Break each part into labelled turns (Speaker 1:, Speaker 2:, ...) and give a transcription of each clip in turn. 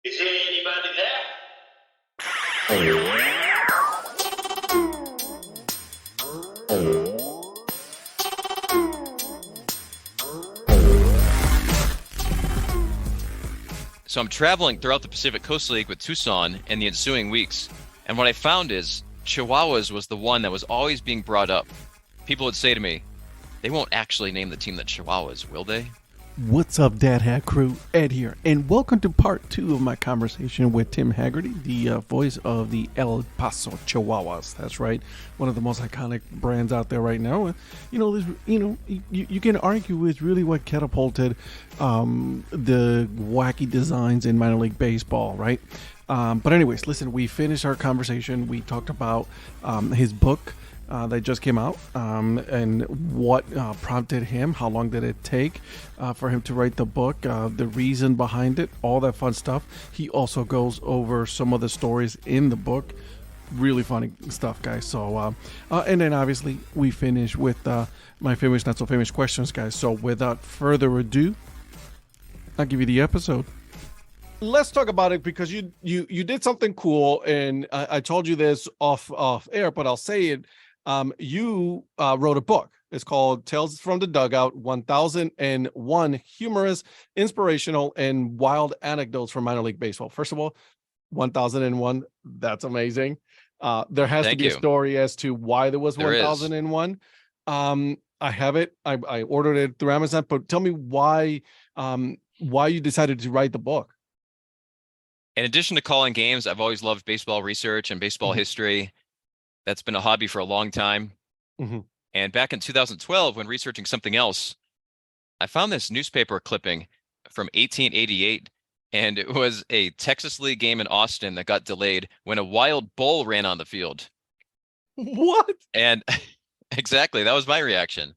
Speaker 1: Is there anybody there?
Speaker 2: So I'm traveling throughout the Pacific Coast League with Tucson in the ensuing weeks, and what I found is Chihuahuas was the one that was always being brought up. People would say to me, they won't actually name the team the Chihuahuas, will they?
Speaker 3: What's up, Dad Hat Crew? Ed here, and welcome to part 2 of my conversation with Tim Hagerty, the voice of the El Paso Chihuahuas. That's right, one of the most iconic brands out there right now. You can argue it's really what catapulted the wacky designs in minor league baseball, right? But anyways, listen, we finished our conversation. We talked about his book that just came out, and what prompted him, how long did it take for him to write the book, the reason behind it, all that fun stuff. He also goes over some of the stories in the book. Really funny stuff, guys. So, and then obviously we finish with my famous, not so famous questions, guys. So without further ado, I'll give you the episode. Let's talk about it, because you did something cool, and I told you this off air, but I'll say it. You wrote a book. It's called Tales from the Dugout: 1001 Humorous, Inspirational, and Wild Anecdotes from Minor League Baseball. First of all, 1001, that's amazing. There has to be a story as to why there was 1001. I have it. I ordered it through Amazon, but tell me why you decided to write the book.
Speaker 2: In addition to calling games, I've always loved baseball research and baseball history. That's been a hobby for a long time. And back in 2012, when researching something else, I found this newspaper clipping from 1888, and it was a Texas League game in Austin that got delayed when a wild bull ran on the field.
Speaker 3: What?
Speaker 2: And exactly, that was my reaction.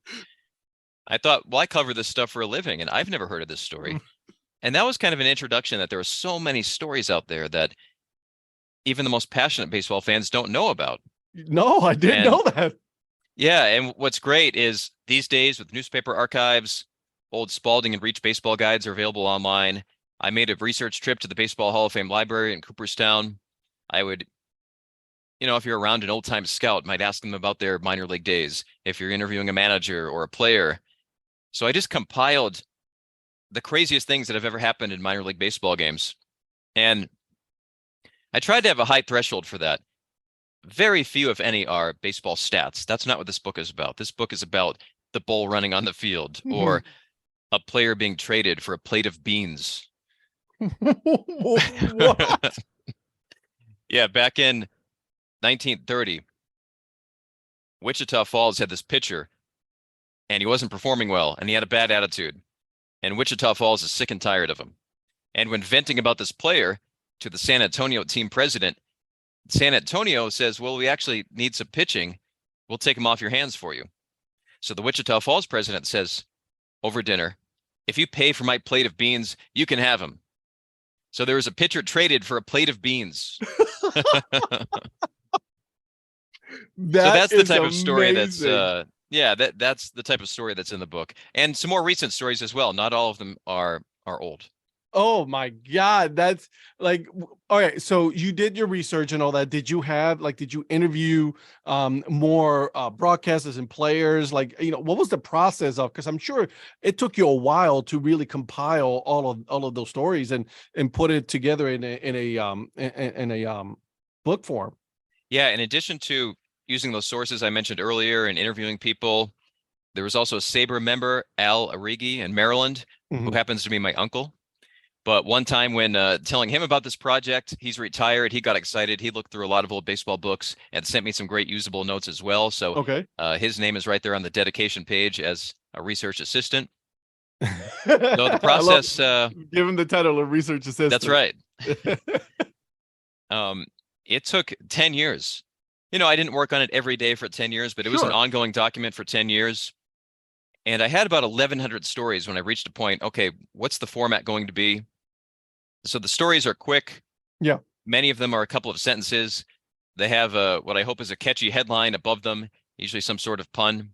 Speaker 2: I thought, well, I cover this stuff for a living, and I've never heard of this story. And that was kind of an introduction that there are so many stories out there that even the most passionate baseball fans don't know about.
Speaker 3: No, I didn't know that.
Speaker 2: Yeah, and what's great is these days with newspaper archives, old Spalding and Reach baseball guides are available online. I made a research trip to the Baseball Hall of Fame Library in Cooperstown. I would, if you're around an old-time scout, might ask them about their minor league days, if you're interviewing a manager or a player. So I just compiled the craziest things that have ever happened in minor league baseball games. And I tried to have a high threshold for that. Very few, if any, are baseball stats. That's not what this book is about. This book is about the bull running on the field, or a player being traded for a plate of beans.
Speaker 3: What?
Speaker 2: Yeah, back in 1930, Wichita Falls had this pitcher, and he wasn't performing well, and he had a bad attitude. And Wichita Falls is sick and tired of him. And when venting about this player to the San Antonio team president, San Antonio says, well, we actually need some pitching. We'll take him off your hands for you. So the Wichita Falls president says, over dinner, if you pay for my plate of beans, you can have him. So there was a pitcher traded for a plate of beans. That's the type of story that's that's the type of story that's in the book. And some more recent stories as well. Not all of them are old.
Speaker 3: Oh my God. That's like, all right. So you did your research and all that. Did you interview more broadcasters and players? What was the process of, because I'm sure it took you a while to really compile all of those stories and put it together in a book form.
Speaker 2: Yeah. In addition to using those sources I mentioned earlier and interviewing people, there was also a SABR member, Al Arrighi in Maryland, who happens to be my uncle. But one time when telling him about this project, he's retired, he got excited. He looked through a lot of old baseball books and sent me some great usable notes as well. So his name is right there on the dedication page as a research assistant. So the process...
Speaker 3: give him the title of research assistant.
Speaker 2: That's right. It took 10 years. I didn't work on it every day for 10 years, but it was an ongoing document for 10 years. And I had about 1,100 stories when I reached a point, okay, what's the format going to be? So the stories are quick.
Speaker 3: Yeah.
Speaker 2: Many of them are a couple of sentences. They have what I hope is a catchy headline above them, usually some sort of pun.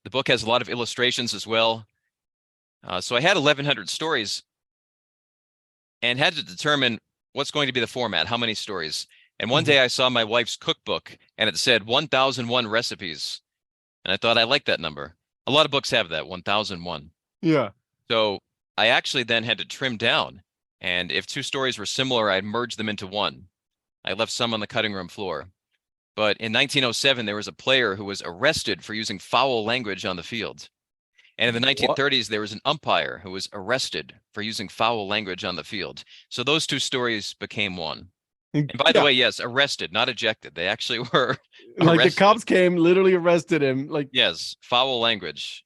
Speaker 2: The book has a lot of illustrations as well. So I had 1,100 stories. and had to determine what's going to be the format, how many stories. And one
Speaker 3: Mhm.
Speaker 2: day I saw my wife's cookbook and it said 1001 recipes. And I thought I like that number. A lot of books have that, 1001.
Speaker 3: Yeah.
Speaker 2: So I actually then had to trim down. And if two stories were similar, I'd merge them into one. I left some on the cutting room floor. But in 1907, there was a player who was arrested for using foul language on the field. And in the
Speaker 3: What?
Speaker 2: 1930s, there was an umpire who was arrested for using foul language on the field. So those two stories became one. And by the
Speaker 3: Yeah.
Speaker 2: way, yes, arrested, not ejected. They actually were
Speaker 3: Like the
Speaker 2: arrested.
Speaker 3: cops came, literally arrested him.
Speaker 2: Yes, foul language.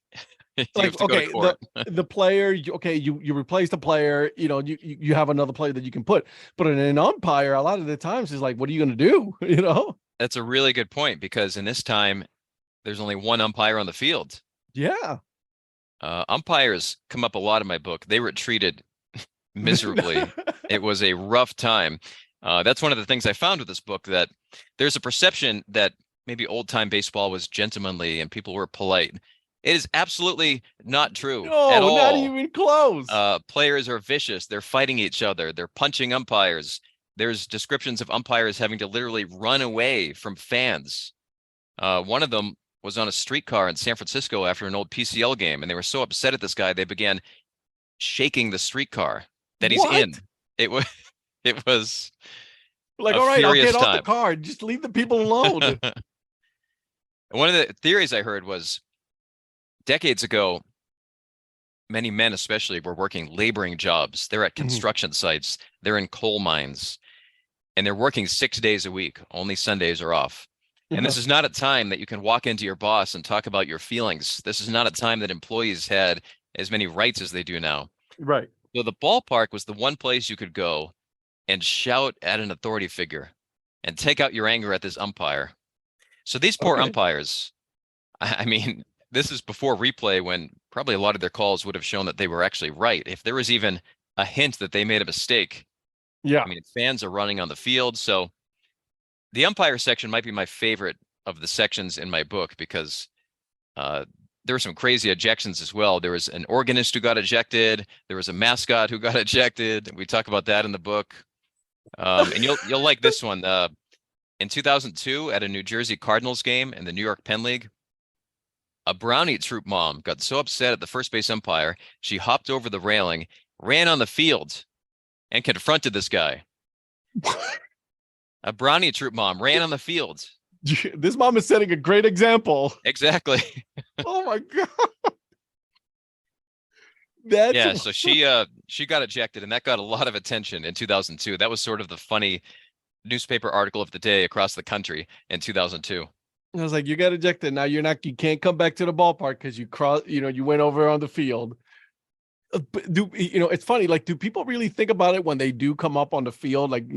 Speaker 2: You have
Speaker 3: Like
Speaker 2: to go to
Speaker 3: okay,
Speaker 2: court.
Speaker 3: the player. Okay, you replace the player. You know, you have another player that you can put. But an umpire, a lot of the times, is like, what are you going to do? You know?
Speaker 2: That's a really good point because in this time, there's only one umpire on the field.
Speaker 3: Yeah.
Speaker 2: Umpires come up a lot in my book. They were treated miserably. It was a rough time. That's one of the things I found with this book, that there's a perception that maybe old time baseball was gentlemanly and people were polite. It is absolutely not true at
Speaker 3: No, not
Speaker 2: all.
Speaker 3: even close.
Speaker 2: Players are vicious. They're fighting each other. They're punching umpires. There's descriptions of umpires having to literally run away from fans. One of them was on a streetcar in San Francisco after an old PCL game, and they were so upset at this guy, they began shaking the streetcar that he's
Speaker 3: What?
Speaker 2: in. It was it was
Speaker 3: Like,
Speaker 2: a
Speaker 3: all right, I'll get
Speaker 2: furious
Speaker 3: off the
Speaker 2: time.
Speaker 3: car. Just leave the people alone.
Speaker 2: One of the theories I heard was decades ago, many men especially were working laboring jobs. They're at
Speaker 3: Mhm.
Speaker 2: construction sites, they're in coal mines, and they're working 6 days a week. Only Sundays are off. And
Speaker 3: Uh-huh.
Speaker 2: this is not a time that you can walk into your boss and talk about your feelings. This is not a time that employees had as many rights as they do now.
Speaker 3: Right.
Speaker 2: So the ballpark was the one place you could go and shout at an authority figure and take out your anger at this umpire. So these poor
Speaker 3: Okay.
Speaker 2: umpires, I mean, this is before replay when probably a lot of their calls would have shown that they were actually right. If there was even a hint that they made a mistake,
Speaker 3: Yeah.
Speaker 2: I mean, fans are running on the field. So the umpire section might be my favorite of the sections in my book because uh, there were some crazy ejections as well. There was an organist who got ejected. There was a mascot who got ejected. We talk about that in the book. And you'll like this one. In 2002, at a New Jersey Cardinals game in the New York Penn League, a Brownie troop mom got so upset at the first base umpire, she hopped over the railing, ran on the field, and confronted this guy. A Brownie troop mom ran on the field.
Speaker 3: This mom is setting a great example.
Speaker 2: Exactly.
Speaker 3: Oh my god. That's
Speaker 2: Yeah, so she got ejected, and that got a lot of attention in 2002. That was sort of the funny newspaper article of the day across the country in 2002.
Speaker 3: I was like, you got ejected. Now you can't come back to the ballpark because you went over on the field. But it's funny, like, do people really think about it when they do come up on the field? Like,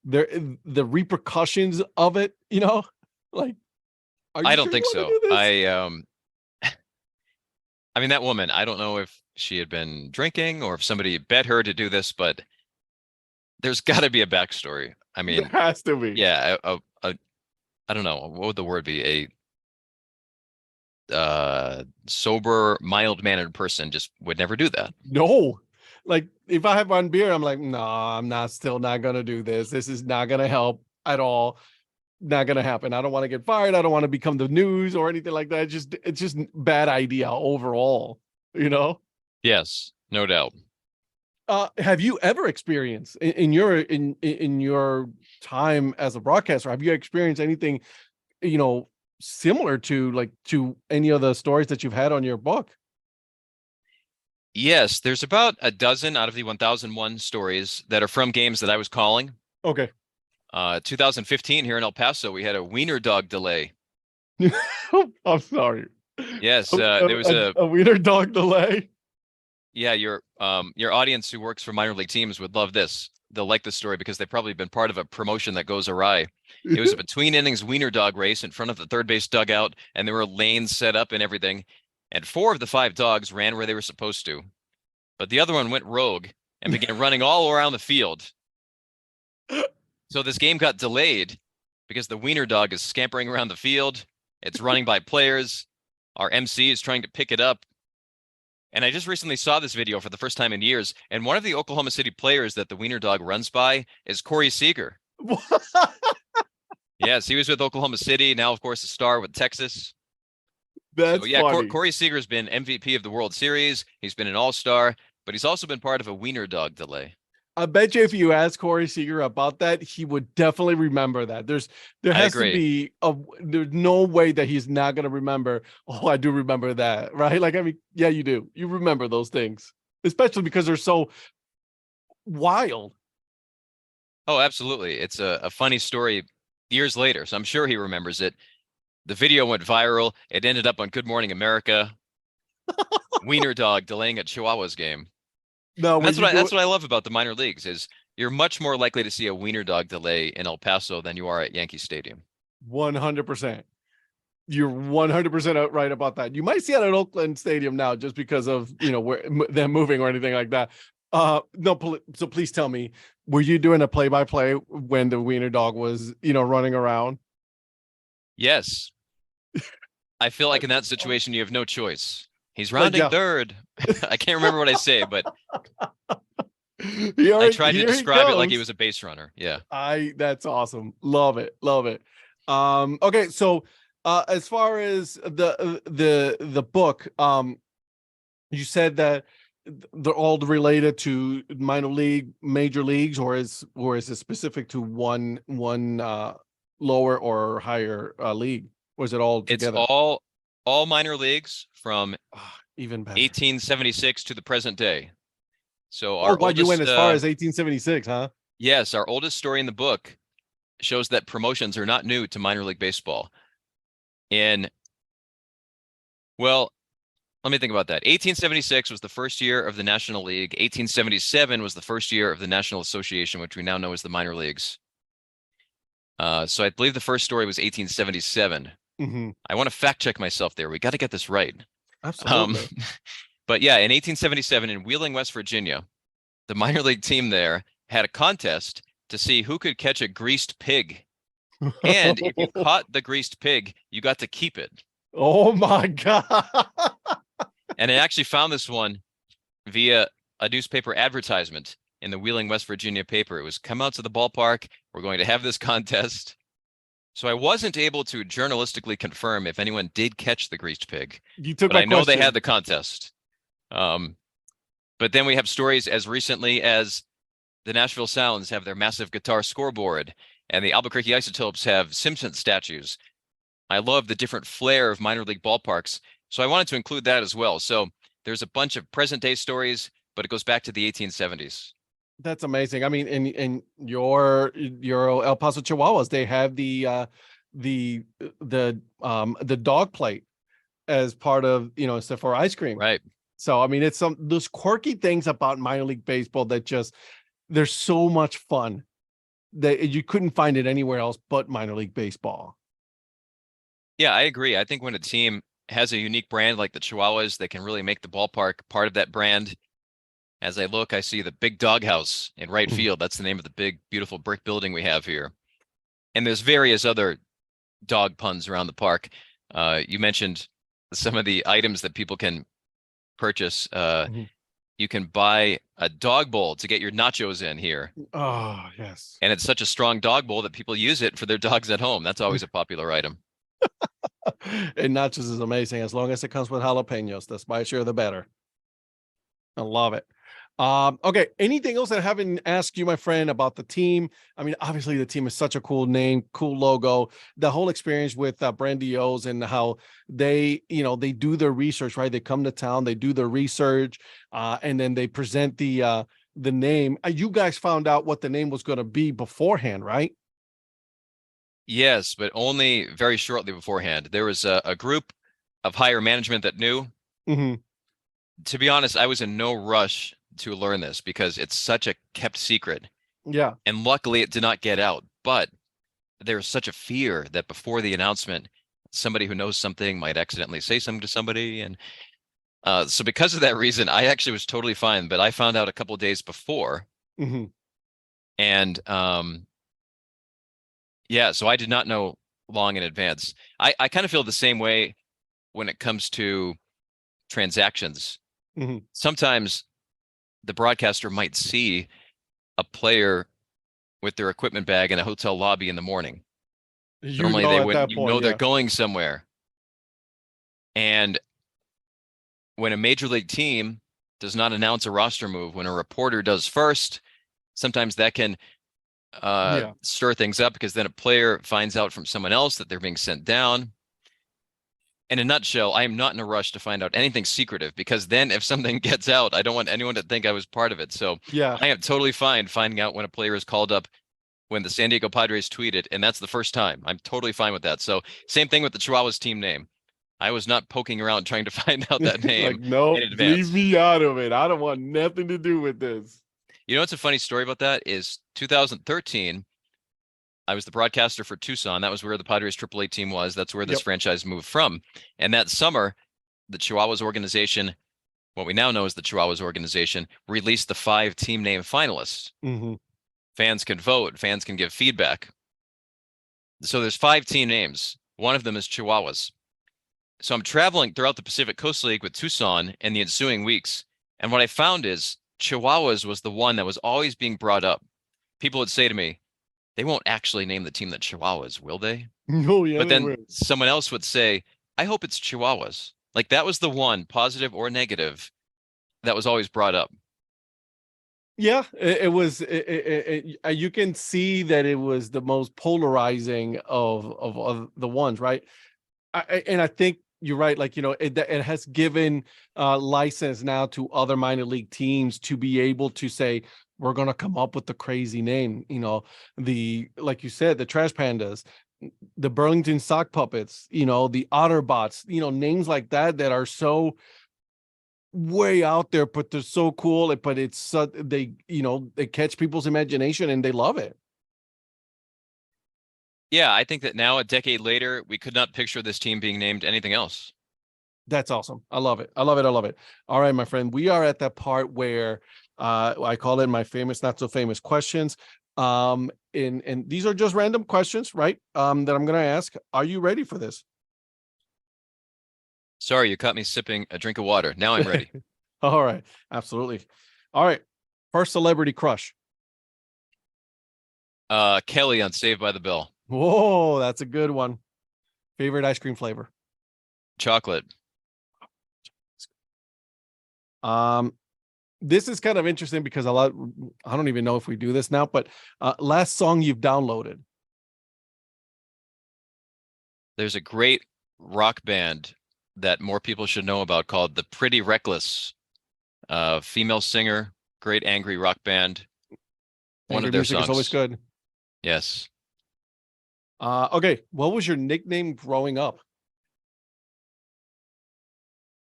Speaker 3: the repercussions of it, like, are you
Speaker 2: I don't
Speaker 3: sure you
Speaker 2: think
Speaker 3: want
Speaker 2: so.
Speaker 3: to do this?
Speaker 2: I mean, that woman, I don't know if she had been drinking or if somebody bet her to do this, but there's got to be a backstory. I
Speaker 3: There
Speaker 2: mean,
Speaker 3: has to be.
Speaker 2: yeah, I don't know, what would the word be? A sober, mild-mannered person just would never do that.
Speaker 3: No. Like, if I have one beer, I'm like, no, I'm still not gonna do this. This is not gonna help at all. Not gonna happen. I don't want to get fired. I don't want to become the news or anything like that. It's just bad idea overall, you know?
Speaker 2: Yes, no doubt.
Speaker 3: Have you ever experienced in your time as a broadcaster, have you experienced anything, similar to any of the stories that you've had on your book?
Speaker 2: Yes, there's about a dozen out of the 1001 stories that are from games that I was calling.
Speaker 3: Okay.
Speaker 2: 2015 here in El Paso, we had a wiener dog delay.
Speaker 3: I'm sorry.
Speaker 2: Yes,
Speaker 3: A,
Speaker 2: there was
Speaker 3: a wiener dog delay.
Speaker 2: yeah, your audience who works for minor league teams would love this. They'll like this story because they've probably been part of a promotion that goes awry. It was a between innings wiener dog race in front of the third base dugout, and there were lanes set up and everything. And four of the five dogs ran where they were supposed to, but the other one went rogue and began running all around the field. So this game got delayed because the wiener dog is scampering around the field. It's running by players. Our MC is trying to pick it up. And I just recently saw this video for the first time in years. And one of the Oklahoma City players that the Wiener Dog runs by is Corey Seager. Yes, he was with Oklahoma City. Now, of course, a star with Texas. So
Speaker 3: That's
Speaker 2: yeah,
Speaker 3: funny.
Speaker 2: Corey Seager's been MVP of the World Series. He's been an all-star, but he's also been part of a Wiener Dog delay.
Speaker 3: I bet you if you ask Corey Seager about that, he would definitely remember that. There
Speaker 2: I
Speaker 3: has to
Speaker 2: agree.
Speaker 3: be there's no way that he's not gonna remember. Oh, I do remember that, right? Like, I mean, yeah, you do. You remember those things, especially because they're so wild.
Speaker 2: Oh, absolutely. It's a funny story years later, so I'm sure he remembers it. The video went viral. It ended up on Good Morning America. Wiener Dog delaying a Chihuahuas game.
Speaker 3: No,
Speaker 2: And
Speaker 3: when you do
Speaker 2: that's
Speaker 3: it,
Speaker 2: what I love about the minor leagues is you're much more likely to see a Wiener Dog delay in El Paso than you are at Yankee Stadium.
Speaker 3: 100%. You're 100% right about that. You might see it at Oakland Stadium now just because of, where them moving or anything like that. No, so please tell me, were you doing a play-by-play when the Wiener Dog was, running around?
Speaker 2: Yes, I feel like in that situation you have no choice. He's
Speaker 3: Like,
Speaker 2: rounding
Speaker 3: yeah,
Speaker 2: third. I can't remember what I say, but I
Speaker 3: here,
Speaker 2: tried to
Speaker 3: here he
Speaker 2: describe it like he
Speaker 3: comes.
Speaker 2: was a base runner. Yeah.
Speaker 3: That's awesome. Love it. Love it. Okay. So, as far as the book, you said that they're all related to minor league, major leagues, or is it specific to one lower or higher league? Or is it all
Speaker 2: It's
Speaker 3: together?
Speaker 2: all minor leagues from
Speaker 3: Ah, even better.
Speaker 2: 1876 to the present day. So
Speaker 3: Oh,
Speaker 2: our
Speaker 3: wow, you went
Speaker 2: oldest
Speaker 3: as far as 1876, huh?
Speaker 2: yes, our oldest story in the book shows that promotions are not new to minor league baseball. In well, let me think about that. 1876 was the first year of the National League. 1877 was the first year of the National Association, which we now know as the minor leagues. So I believe the first story was 1877.
Speaker 3: Mm-hmm.
Speaker 2: I want to fact check myself there. We got to get this right. Um,
Speaker 3: Absolutely.
Speaker 2: but yeah, in 1877 in Wheeling, West Virginia, the minor league team there had a contest to see who could catch a greased pig. And if you caught the greased pig, you got to keep it.
Speaker 3: Oh my God.
Speaker 2: And I actually found this one via a newspaper advertisement in the Wheeling, West Virginia paper. It was come out to the ballpark. We're going to have this contest. So I wasn't able to journalistically confirm if anyone did catch the greased pig,
Speaker 3: You took
Speaker 2: but
Speaker 3: my
Speaker 2: I know they had
Speaker 3: question.
Speaker 2: the contest. But then we have stories as recently as the Nashville Sounds have their massive guitar scoreboard, and the Albuquerque Isotopes have Simpson statues. I love the different flair of minor league ballparks, so I wanted to include that as well. So there's a bunch of present day stories, but it goes back to the 1870s.
Speaker 3: That's amazing. I mean, in your El Paso Chihuahuas, they have the dog plate as part of, stuff for ice cream.
Speaker 2: Right.
Speaker 3: So I mean, it's some those quirky things about minor league baseball that just they're so much fun that you couldn't find it anywhere else but minor league baseball.
Speaker 2: Yeah, I agree. I think when a team has a unique brand like the Chihuahuas, they can really make the ballpark part of that brand. As I look, I see the big doghouse in right field. That's the name of the big, beautiful brick building we have here. And there's various other dog puns around the park. You mentioned some of the items that people can purchase.
Speaker 3: Mhm.
Speaker 2: You can buy a dog bowl to get your nachos in here.
Speaker 3: Oh, yes.
Speaker 2: And it's such a strong dog bowl that people use it for their dogs at home. That's always a popular item.
Speaker 3: And nachos is amazing as long as it comes with jalapenos. The spicier, the better. I love it. Okay. Anything else that I haven't asked you, my friend, about the team? I mean, obviously the team is such a cool name, cool logo. The whole experience with Brandy O's and how they do their research, right? They come to town, they do their research, and then they present the name. You guys found out what the name was going to be beforehand, right?
Speaker 2: Yes, but only very shortly beforehand. There was a group of higher management that knew.
Speaker 3: Mm-hmm.
Speaker 2: To be honest, I was in no rush to learn this because it's such a kept secret.
Speaker 3: Yeah.
Speaker 2: And luckily it did not get out. But there's such a fear that before the announcement, somebody who knows something might accidentally say something to somebody. And so because of that reason, I actually was totally fine. But I found out a couple of days before.
Speaker 3: Mm-hmm.
Speaker 2: And yeah, so I did not know long in advance. I kind of feel the same way when it comes to transactions.
Speaker 3: Hmm.
Speaker 2: Sometimes the broadcaster might see a player with their equipment bag in a hotel lobby in the morning.
Speaker 3: You
Speaker 2: Normally
Speaker 3: know
Speaker 2: they
Speaker 3: at
Speaker 2: wouldn't,
Speaker 3: that
Speaker 2: you know
Speaker 3: point,
Speaker 2: they're
Speaker 3: yeah.
Speaker 2: going somewhere. And when a major league team does not announce a roster move, when a reporter does first, sometimes that can
Speaker 3: Yeah.
Speaker 2: stir things up because then a player finds out from someone else that they're being sent down. In a nutshell, I am not in a rush to find out anything secretive because then if something gets out, I don't want anyone to think I was part of it. So
Speaker 3: Yeah.
Speaker 2: I am totally fine finding out when a player is called up when the San Diego Padres tweeted, and that's the first time. I'm totally fine with that. So same thing with the Chihuahuas team name. I was not poking around trying to find out that
Speaker 3: Like,
Speaker 2: name in
Speaker 3: nope, leave
Speaker 2: advance.
Speaker 3: me out of it. I don't want nothing to do with this.
Speaker 2: You know what's a funny story about that is 2013, I was the broadcaster for Tucson. That was where the Padres AAA team was. That's where this
Speaker 3: Yep.
Speaker 2: franchise moved from. And that summer, the Chihuahuas organization, what we now know as the Chihuahuas organization, released the 5 team name finalists.
Speaker 3: Hmm.
Speaker 2: Fans can vote, fans can give feedback. So there's 5 team names. One of them is Chihuahuas. So I'm traveling throughout the Pacific Coast League with Tucson in the ensuing weeks. And what I found is Chihuahuas was the one that was always being brought up. People would say to me, they won't actually name the team the Chihuahuas, will they?
Speaker 3: No, yeah,
Speaker 2: But
Speaker 3: they
Speaker 2: then
Speaker 3: will.
Speaker 2: someone else would say, I hope it's Chihuahuas. Like that was the one, positive or negative, that was always brought up.
Speaker 3: Yeah, it was. You can see that it was the most polarizing of the ones, right? And I think you're right. Like, it has given license now to other minor league teams to be able to say, we're going to come up with the crazy name. Like you said, the Trash Pandas, the Burlington Sock Puppets, the Otterbots, names like that that are so way out there, but they're so cool. But they catch people's imagination and they love it.
Speaker 2: Yeah, I think that now, a decade later, we could not picture this team being named anything else.
Speaker 3: That's awesome. I love it. I love it. I love it. All right, my friend. We are at that part where I call it my famous, not so famous questions. And these are just random questions, right? That I'm gonna ask. Are you ready for this?
Speaker 2: Sorry, you caught me sipping a drink of water. Now I'm ready.
Speaker 3: All right, absolutely. All right. First celebrity crush.
Speaker 2: Kelly on Saved by the Bell.
Speaker 3: Whoa, that's a good one. Favorite ice cream flavor.
Speaker 2: Chocolate.
Speaker 3: Um, this is kind of interesting because I don't even know if we do this now, but last song you've downloaded.
Speaker 2: There's a great rock band that more people should know about called the Pretty Reckless. Female singer, great angry rock band. One
Speaker 3: Angry
Speaker 2: of their
Speaker 3: music is always
Speaker 2: songs.
Speaker 3: good.
Speaker 2: Yes.
Speaker 3: Okay. What was your nickname growing up?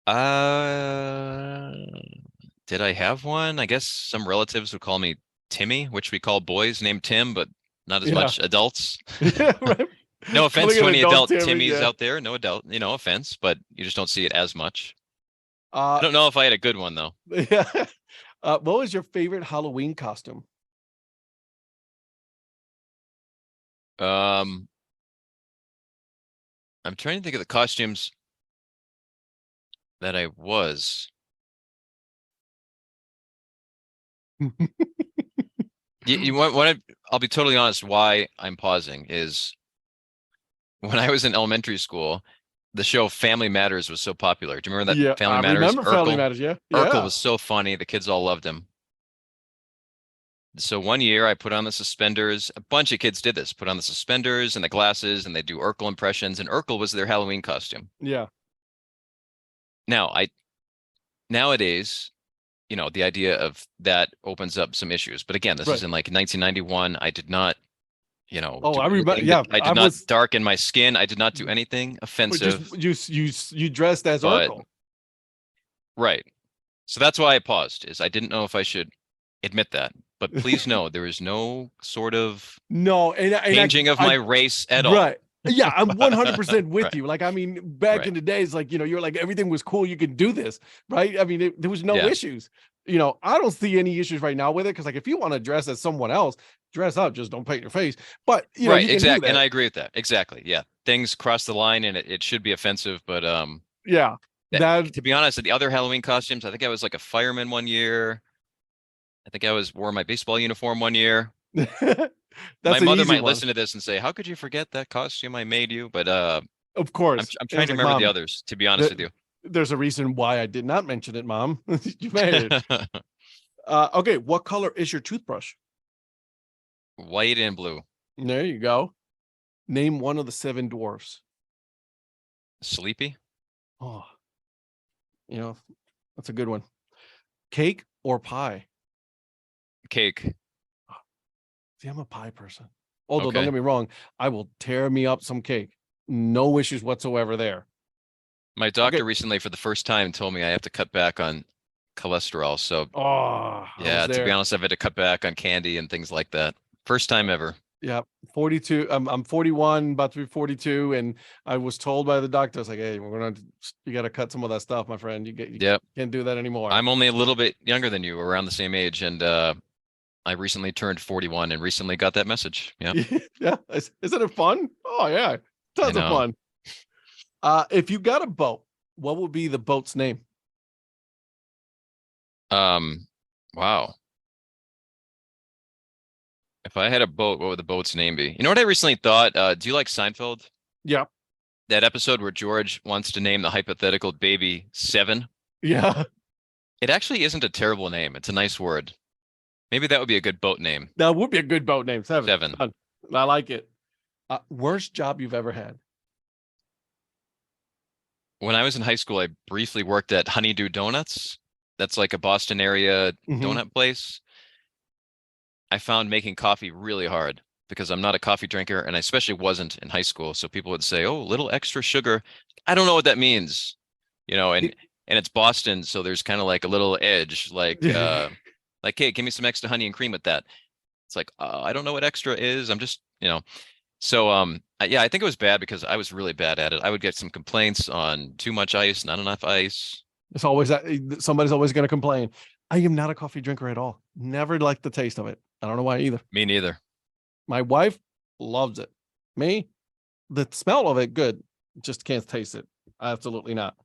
Speaker 2: Uh, did I have one? I guess some relatives would call me Timmy, which we call boys named Tim, but not as
Speaker 3: Yeah.
Speaker 2: much adults.
Speaker 3: Yeah, right.
Speaker 2: No offense
Speaker 3: Calling
Speaker 2: to
Speaker 3: an
Speaker 2: any
Speaker 3: adult
Speaker 2: adult
Speaker 3: Timmy,
Speaker 2: Timmys
Speaker 3: yeah.
Speaker 2: out there. No adult, offense, but you just don't see it as much. I
Speaker 3: Uh,
Speaker 2: don't know if I had a good one though.
Speaker 3: yeah. What was your favorite Halloween costume?
Speaker 2: Um, I'm trying to think of the costumes that I was. You want to, I'll be totally honest, why I'm pausing is when I was in elementary school, the show Family Matters was so popular. Do you remember
Speaker 3: Yeah,
Speaker 2: that Family
Speaker 3: I
Speaker 2: Matters?
Speaker 3: remember Family
Speaker 2: Urkel.
Speaker 3: Matters. Yeah,
Speaker 2: Urkel
Speaker 3: yeah.
Speaker 2: was so funny. The kids all loved him. So one year I put on the suspenders. A bunch of kids did this, put on the suspenders and the glasses, and they do Urkel impressions, and Urkel was their Halloween costume.
Speaker 3: Yeah.
Speaker 2: Now, nowadays, the idea of that opens up some issues. But again, this is
Speaker 3: Right.
Speaker 2: in like 1991. I did not,
Speaker 3: Oh,
Speaker 2: do
Speaker 3: I remember.
Speaker 2: anything that
Speaker 3: Yeah,
Speaker 2: I
Speaker 3: I
Speaker 2: did not
Speaker 3: was.
Speaker 2: darken my skin. I did not do anything
Speaker 3: But just
Speaker 2: offensive,
Speaker 3: you dressed as
Speaker 2: but
Speaker 3: Urkel.
Speaker 2: right. So that's why I paused, is I didn't know if I should admit that. But please know there is no sort of
Speaker 3: No, and
Speaker 2: changing of my race at all.
Speaker 3: right. Yeah, I'm 100% with
Speaker 2: Right.
Speaker 3: you. Like, I mean, back
Speaker 2: Right.
Speaker 3: in the days, like, you're like, everything was cool. You could do this, right? I mean, there was no
Speaker 2: Yeah.
Speaker 3: issues. I don't see any issues right now with it because, like, if you want to dress as someone else, dress up, just don't paint your face. But,
Speaker 2: Right.
Speaker 3: you can do
Speaker 2: Exactly. And
Speaker 3: that.
Speaker 2: I agree with that. Exactly. Yeah. Things cross the line and it should be offensive, but
Speaker 3: Yeah. That
Speaker 2: To be honest, the other Halloween costumes, I think I was like a fireman one year. I think wore my baseball uniform one year. My
Speaker 3: that's an
Speaker 2: mother
Speaker 3: easy
Speaker 2: might
Speaker 3: one.
Speaker 2: listen to this and say, "How could you forget that costume I made you?" But
Speaker 3: Of
Speaker 2: I'm
Speaker 3: course.
Speaker 2: I'm
Speaker 3: And
Speaker 2: trying
Speaker 3: it's
Speaker 2: to
Speaker 3: like,
Speaker 2: remember the
Speaker 3: Mom,
Speaker 2: others, to be honest
Speaker 3: th-
Speaker 2: with you.
Speaker 3: there's a reason why I did not mention it, Mom. You made it. Okay, what color is your toothbrush?
Speaker 2: White and blue.
Speaker 3: There you go. Name one of the seven dwarfs.
Speaker 2: Sleepy?
Speaker 3: Oh, you know, that's a good one. Cake or pie?
Speaker 2: Cake.
Speaker 3: See, I'm a pie person. Although, don't
Speaker 2: Okay.
Speaker 3: get me wrong, I will tear me up some cake. No issues whatsoever there.
Speaker 2: My
Speaker 3: Okay.
Speaker 2: doctor recently, for the first time, told me I have to cut back on cholesterol. So,
Speaker 3: Oh, I was
Speaker 2: yeah, to be
Speaker 3: there.
Speaker 2: honest, I've had to cut back on candy and things like that. First time ever.
Speaker 3: Yeah, 42. I'm 41, about to be 42, and I was told by the doctor, I was like, "Hey, you got to cut some of that stuff, my friend. You
Speaker 2: Yep.
Speaker 3: can't do that anymore."
Speaker 2: I'm only a little bit younger than you, around the same age, and I recently turned 41 and recently got that message. Yeah,
Speaker 3: Yeah, isn't it fun? Oh yeah,
Speaker 2: I
Speaker 3: tons of
Speaker 2: know.
Speaker 3: fun. If you got a boat, what would be the boat's name?
Speaker 2: Um, wow. If I had a boat, what would the boat's name be? You know what I recently thought? Do you like Seinfeld?
Speaker 3: Yeah,
Speaker 2: That episode where George wants to name the hypothetical baby Seven?
Speaker 3: yeah,
Speaker 2: It actually isn't a terrible name. It's a nice word. Maybe that would be a good boat name.
Speaker 3: that would be a good boat name. Seven.
Speaker 2: Seven.
Speaker 3: Done. I like it. Worst job you've ever had?
Speaker 2: When I was in high school, I briefly worked at Honeydew Donuts. That's like a Boston area
Speaker 3: Hmm.
Speaker 2: donut place. I found making coffee really hard because I'm not a coffee drinker, and I especially wasn't in high school. So people would say, "Oh, little extra sugar." I don't know what that means, and it's Boston, so there's kind of like a little edge, like, hey, give me some extra honey and cream with that. It's like, I don't know what extra is. I'm just, So yeah, I think it was bad because I was really bad at it. I would get some complaints on too much ice, not enough ice.
Speaker 3: It's always that somebody's always going to complain. I am not a coffee drinker at all. Never liked the taste of it. I don't know why either.
Speaker 2: Me neither.
Speaker 3: My wife loves it. Me, the smell of it, good. Just can't taste it. Absolutely not.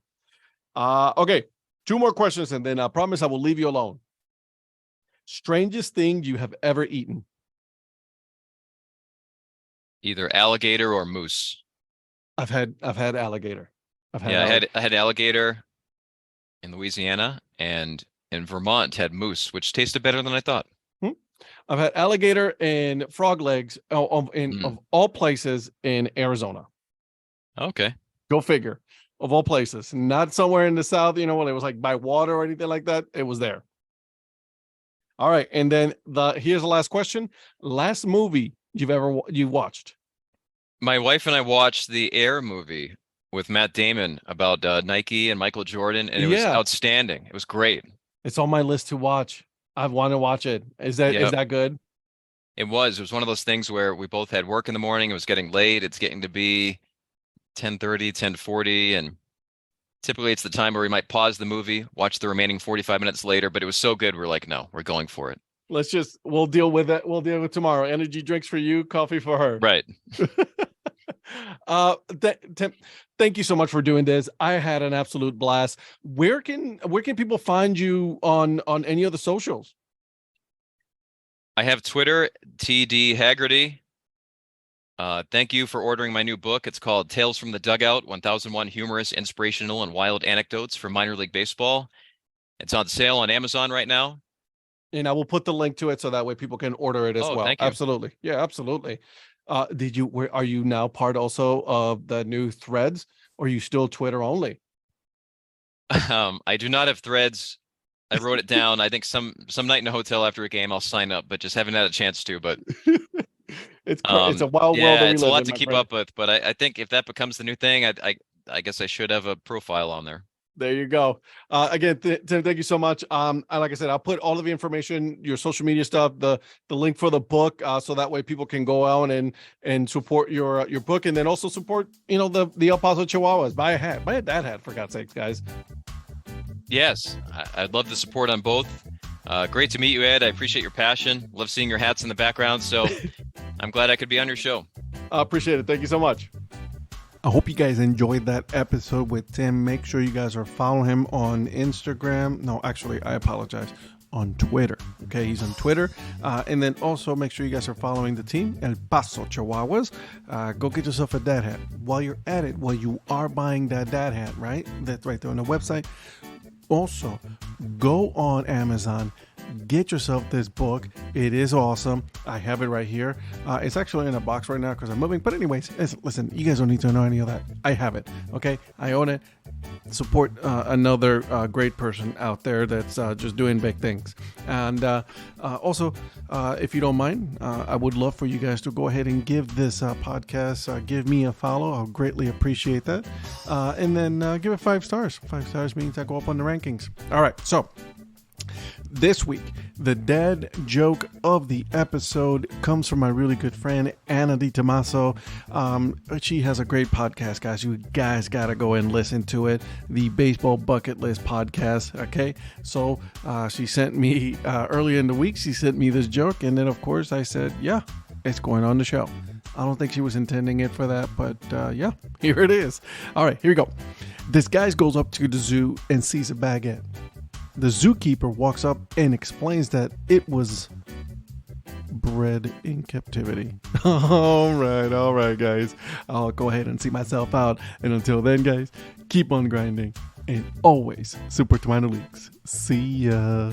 Speaker 3: Okay. Two more questions, and then I promise I will leave you alone. Strangest thing you have ever eaten?
Speaker 2: Either alligator or moose.
Speaker 3: I've had alligator. I've had
Speaker 2: Yeah, I
Speaker 3: alligator.
Speaker 2: had I had alligator in Louisiana, and in Vermont had moose, which tasted better than I thought.
Speaker 3: I've had alligator and frog legs
Speaker 2: Mm,
Speaker 3: of all places in Arizona.
Speaker 2: okay.
Speaker 3: Go figure. Of all places, not somewhere in the south. When it was like by water or anything like that. It was there. All right, and then here's the last question. Last movie you watched?
Speaker 2: My wife and I watched the Air movie with Matt Damon about Nike and Michael Jordan, and it was
Speaker 3: Yeah,
Speaker 2: outstanding. It was great.
Speaker 3: it's on my list to watch. I want to watch it. Is
Speaker 2: Yep.
Speaker 3: that good?
Speaker 2: It was. It was one of those things where we both had work in the morning. It was getting late. It's getting to be 10:30, 10:40, and typically it's the time where we might pause the movie, watch the remaining 45 minutes later, but it was so good, we're like, no, we're going for it.
Speaker 3: We'll deal with it. We'll deal with tomorrow. Energy drinks for you, coffee for her.
Speaker 2: Right.
Speaker 3: Tim, thank you so much for doing this. I had an absolute blast. Where can people find you on any of the socials?
Speaker 2: I have Twitter, TD Hagerty. Thank you for ordering my new book. It's called Tales from the Dugout, 1001 Humorous, Inspirational, and Wild Anecdotes for Minor League Baseball. It's on sale on Amazon right now.
Speaker 3: And I will put the link to it so that way people can order it as
Speaker 2: Oh,
Speaker 3: well.
Speaker 2: thank you.
Speaker 3: Absolutely. Yeah, absolutely. Are you now part also of the new threads, or are you still Twitter only?
Speaker 2: I do not have threads. I wrote it down. I think some night in a hotel after a game I'll sign up, but just haven't had a chance to. But
Speaker 3: It's a wild world that
Speaker 2: yeah,
Speaker 3: we
Speaker 2: it's a
Speaker 3: live
Speaker 2: lot
Speaker 3: in,
Speaker 2: to
Speaker 3: my
Speaker 2: keep
Speaker 3: friend.
Speaker 2: up with. But I think if that becomes the new thing, I guess I should have a profile on there.
Speaker 3: There you go. Again, Tim, thank you so much. Like I said, I'll put all of the information, your social media stuff, the link for the book, so that way people can go out and support your book, and then also support the El Paso Chihuahuas. Buy a hat, buy a dad hat, for God's sakes, guys.
Speaker 2: Yes, I'd love the support on both. Great to meet you, Ed. I appreciate your passion. Love seeing your hats in the background. So I'm glad I could be on your show.
Speaker 3: I appreciate it. Thank you so much. I hope you guys enjoyed that episode with Tim. Make sure you guys are following him on Instagram. No, actually, I apologize. On Twitter. Okay, he's on Twitter. And then also make sure you guys are following the team, El Paso Chihuahuas. Go get yourself a dad hat. While you're at it, while you are buying that dad hat, right? That's right there on the website. Also, go on Amazon. Get yourself this book. It is awesome. I have it right here. It's actually in a box right now because I'm moving. But anyways, listen, you guys don't need to know any of that. I have it. Okay, I own it. Support another great person out there that's just doing big things. And also, if you don't mind, I would love for you guys to go ahead and give this podcast, give me a follow. I'll greatly appreciate that. And then give it 5 stars. 5 stars means I go up on the rankings. All right, so this week, the dad joke of the episode comes from my really good friend, Anna Di Tommaso. She has a great podcast, guys. You guys got to go and listen to it. The Baseball Bucket List podcast, okay? So she sent me, earlier in the week, she sent me this joke. And then, of course, I said, yeah, it's going on the show. I don't think she was intending it for that, but yeah, here it is. All right, here we go. This guy goes up to the zoo and sees a baguette. The zookeeper walks up and explains that it was bred in captivity. All right, guys. I'll go ahead and see myself out. And until then, guys, keep on grinding and always support minor leagues. See ya.